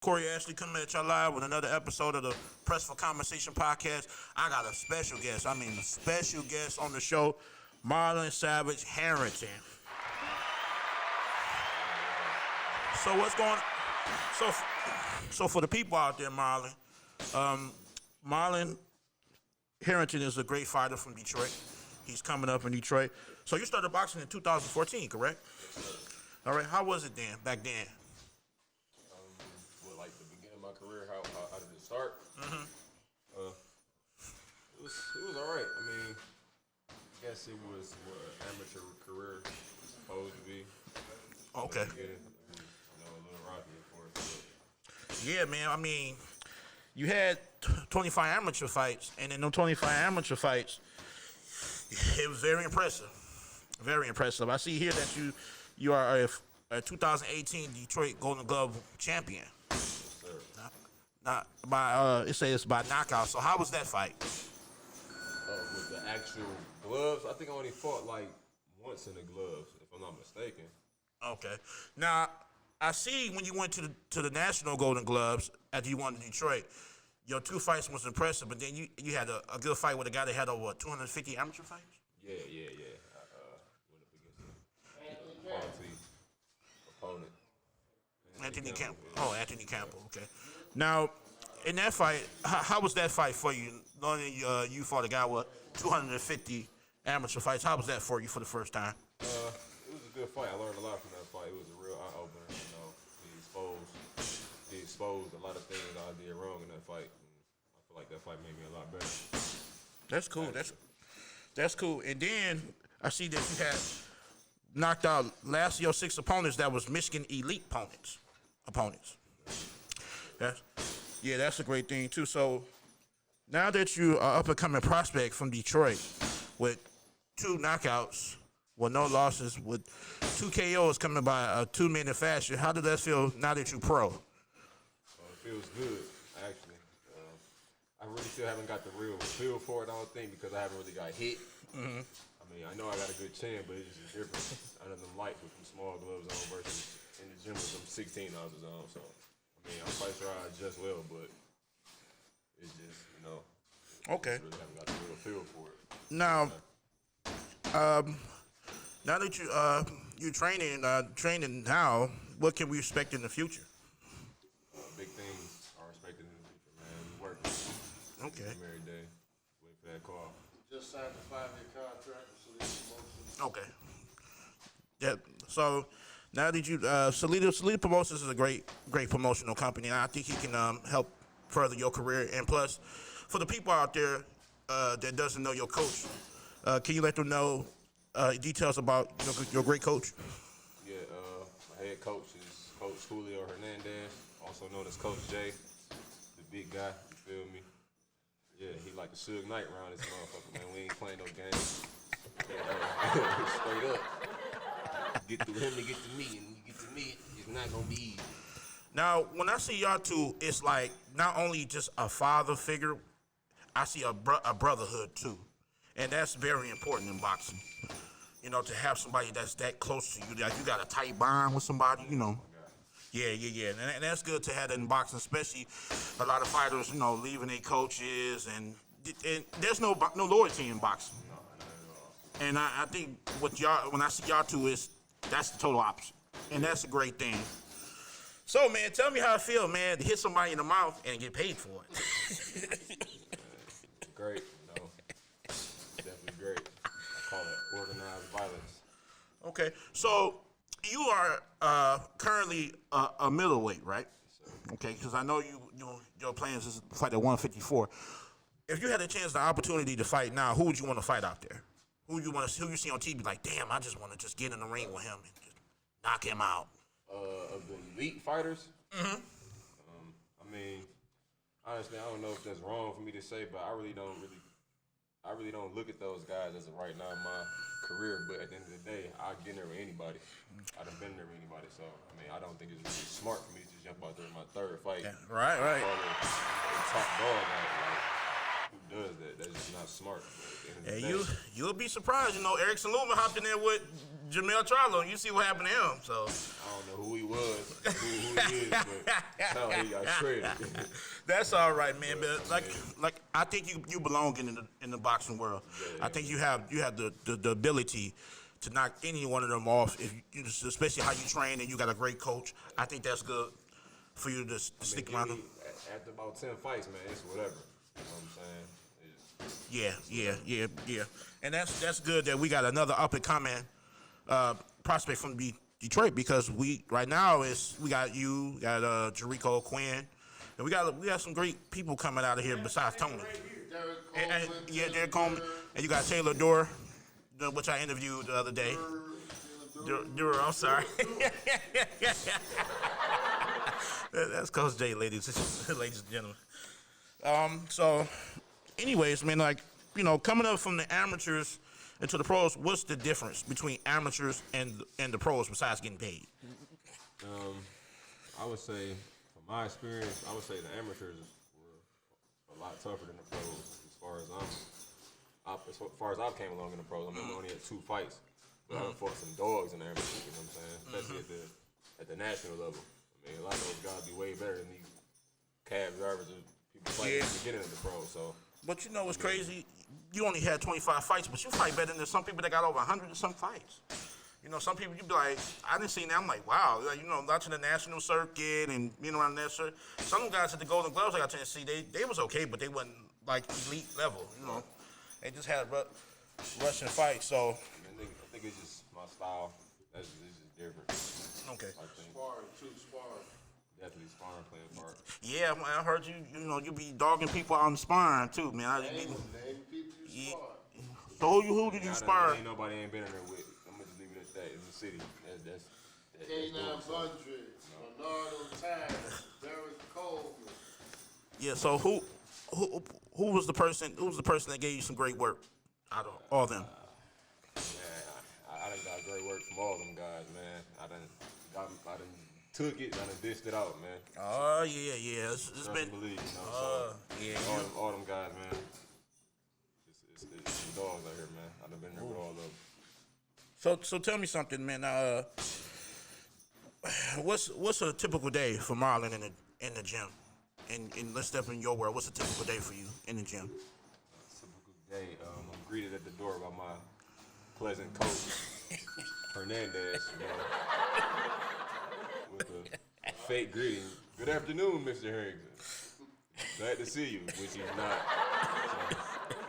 Corey Ashley coming at y'all live with another episode of the Press for Conversation podcast. I got a special guest. A special guest on the show, Marlon Savage Harrington. So what's going? So for the people out there, Marlon Harrington is a great fighter from Detroit. He's coming up in Detroit. So you started boxing in 2014, correct? All right. How was it then, back then? Like the beginning of my career, how did it start? Mm-hmm. It was all right. I mean, I guess it was what an amateur career was supposed to be. Okay. A little rocky, of course. But. Yeah, man. I mean, you had 25 amateur fights, and in those 25 amateur fights, it was very impressive. Very impressive. I see here that you are a 2018 Detroit Golden Glove champion. Not by it says by knockout. So how was that fight? With the actual gloves, I think I only fought like once in the gloves, if I'm not mistaken. Okay. Now I see when you went to the National Golden Gloves after you won in Detroit, your two fights was impressive, but then you had a good fight with a guy that had over 250 amateur fights. Yeah. Went up against a quality opponent. Anthony Campbell. Oh, Anthony Campbell. Okay. Now, in that fight, how was that fight for you? Knowing you fought a guy with 250 amateur fights, how was that for you for the first time? It was a good fight. I learned a lot from that fight. It was a real eye opener. He exposed a lot of things I did wrong in that fight. And I feel like that fight made me a lot better. That's cool. That's cool. And then I see that you had knocked out last of your 6 opponents that was Michigan elite opponents. That's a great thing too. So now that you are up and coming prospect from Detroit with 2 knockouts, with no losses, with 2 KOs coming by a 2-minute fashion, how does that feel now that you're pro? It feels good, actually. I really still haven't got the real feel for it, I don't think, because I haven't really got hit. Mm-hmm. I mean, I know I got a good chin, but it's just different. I done them light with them small gloves on versus in the gym with them 16 ounces on. So, I mean, I'm quite sure I adjust well, but it's just, Okay. I really haven't got the real feel for it. Now, now that you're training now, what can we expect in the future? Big things are expected in the future, man. We working. Okay. Every day. Wait for that call. Just signed a 5-year contract with Salida Promotions. Okay. Yeah. So now that you Salida Promotions is a great promotional company, and I think he can help further your career. And plus, for the people out there that doesn't know your coach, can you let them know details about your great coach? Yeah. My head coach is Coach Julio Hernandez, also known as Coach J, the big guy. You feel me? Yeah, he like the Suge Knight around this motherfucker, man. We ain't playing no games. Straight up. Get through him to get to me, and you get to me, it's not gonna be easy. Now, when I see y'all two, it's like not only just a father figure, I see a brotherhood too, and that's very important in boxing. To have somebody that's that close to you, like you got a tight bond with somebody, Yeah, and that's good to have that in boxing, especially a lot of fighters, leaving their coaches, and there's no loyalty in boxing. And I think when I see y'all two, that's the total opposite, and that's a great thing. So, man, tell me how it feels, man, to hit somebody in the mouth and get paid for it. Great, definitely great. I call it organized violence. Okay, so you are currently a middleweight, right? Yes, Okay, because I know your plans is to fight at 154. If you had a chance, the opportunity to fight now, who would you want to fight out there? Who you see on TV like, damn, I just want to just get in the ring with him and just knock him out. Of the elite fighters. Mm-hmm. I mean, honestly, I don't know if that's wrong for me to say, but I really don't look at those guys as of right now in my career. But at the end of the day, I get in there with anybody. I done been there with anybody, so I mean, I don't think it's really smart for me to just jump out there in my 3rd fight. Yeah, right. Top dog, like, who does that? That's just not smart. But at the end And of the day, you'll be surprised. You know, Erickson Luma hopped in there with Jamel Charlo, and you see what happened to him. So I don't know who he was, who he is, but sound like he got traded. that's all right, man. But like I think you belong in the boxing world. Yeah. I think you have the ability to knock any one of them off, if you, especially how you train and you got a great coach. I think that's good for you to stick around them. After about 10 fights, man, it's whatever. You know what I'm saying? Yeah. And that's good that we got another up and coming prospect from Detroit, because we right now we got Jericho Quinn, and we got some great people coming out of here besides Tony. Derek Coleman, and you got Taylor Dorr, which I interviewed the other day. Dorr, I'm sorry. That's Coach J, ladies and gentlemen. So, anyways, man, like, you know, coming up from the amateurs into the pros, what's the difference between amateurs and the pros besides getting paid? I would say, from my experience, I would say the amateurs were a lot tougher than the pros as far as I've came along in the pros. I mean, I only had 2 fights, but I fought some dogs in the amateurs, you know what I'm saying? Especially at the national level. I mean, a lot of those guys be way better than these cab drivers and people fighting at the beginning of the pro. So, but you know what's crazy? You only had 25 fights, but you fight better than some people that got over 100 and some fights. You know, some people, you be like, I didn't see that. I'm like, wow. Like, you know, watching the national circuit and being around that circuit. Some of the guys at the Golden Gloves I got a chance to see, they was okay, but they wasn't like elite level, you know. They just had Russian fights, so. I think it's just my style. It's just different. Okay. I think Sparring. definitely sparring playing a part. Yeah, man, I heard you be dogging people out in sparring too, man. Name people you sparred. So who did you spar? Ain't nobody ain't been in there with. I'm gonna just leave it at that. In the city, that's K9 Bundred, Bernardo Tynes, Derek Coleman. Yeah. So who was the person? Who was the person that gave you some great work out of all them? Man, I done got great work from all them guys, man. I done took it, I done dished it out, man. Oh yeah. It's been. Believe, you know, so all them guys, man. It's some dogs out here, man. I done been there with all of them. So tell me something, man. What's a typical day for Marlon in the gym? And let's step in your world. What's a typical day for you in the gym? Typical day. I'm greeted at the door by my pleasant coach, Hernandez, with a fake greeting. Good afternoon, Mr. Harrington. Glad to see you, which he's not. So,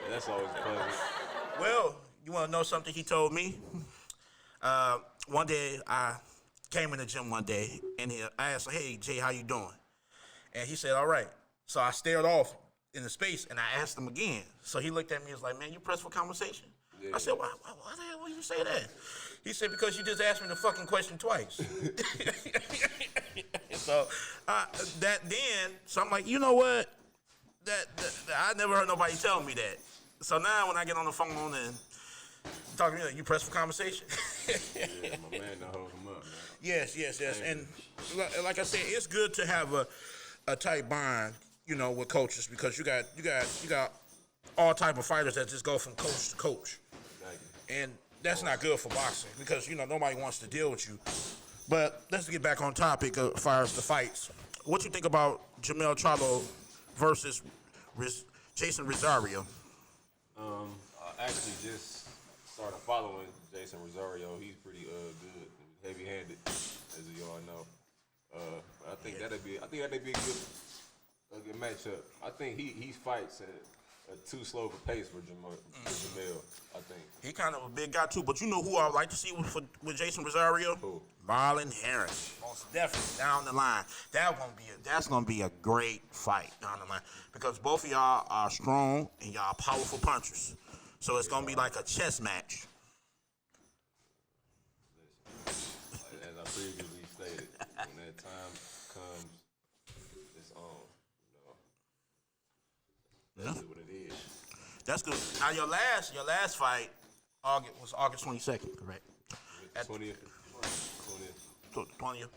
that's always pleasant. Well, you want to know something he told me? One day I came in the gym one day and I asked him, "Hey Jay, how you doing?" And he said, "All right." So I stared off in the space and I asked him again. So he looked at me and was like, "Man, you pressed for conversation?" Yeah. I said, why the hell would you say that? He said, "Because you just asked me the fucking question twice." So so I'm like, you know what? That I never heard nobody tell me that. So now when I get on the phone and talking to you press for conversation. Yeah, my man done hold him up, man. Yes. And like I said, it's good to have a tight bond, you know, with coaches, because you got all type of fighters that just go from coach to coach. Exactly. And that's not good for boxing, because, you know, nobody wants to deal with you. But let's get back on topic as far as the fights. What you think about Jamel Charlo versus Jason Rosario? I actually just started following Jason Rosario. He's pretty good, heavy-handed, as you all know. I think that'd be a good matchup. I think he fights at too slow of a pace for Jamel. I think He kind of a big guy too, but you know who I would like to see with Jason Rosario? Who? Marlon Harrington. Most definitely down the line. That's gonna be a great fight down the line, because both of y'all are strong and y'all are powerful punchers. So it's gonna be like a chess match. as I previously stated, when that time comes, it's on. You know, that's what it is. That's good. Now your last fight, was August 22nd, correct? At 20th. 20th.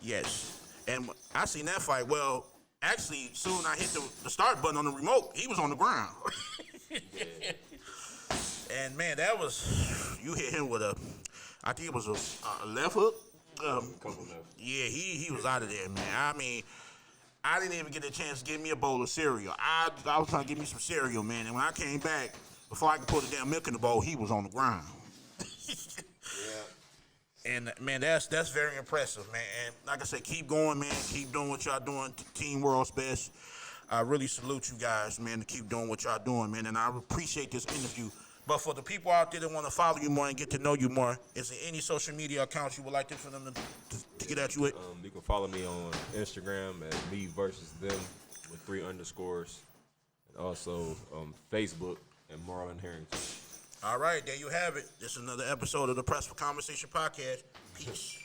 Yes. And I seen that fight. Well, actually, soon I hit the start button on the remote, he was on the ground. And man, that was you hit him with I think it was a left hook. Couple left. Yeah, he was out of there, man. I mean, I didn't even get a chance to give me a bowl of cereal. I was trying to give me some cereal, man. And when I came back, before I could put the damn milk in the bowl, he was on the ground. And man, that's very impressive, man. And like I said, keep going, man. Keep doing what y'all doing. Team World's Best. I really salute you guys, man, to keep doing what y'all doing, man. And I appreciate this interview. But for the people out there that want to follow you more and get to know you more, is there any social media accounts you would like for them to get at you with? You can follow me on Instagram at me versus them with 3 underscores. And also Facebook at Marlon Harrington. All right, there you have it. This is another episode of the Press for Conversation podcast. Peace.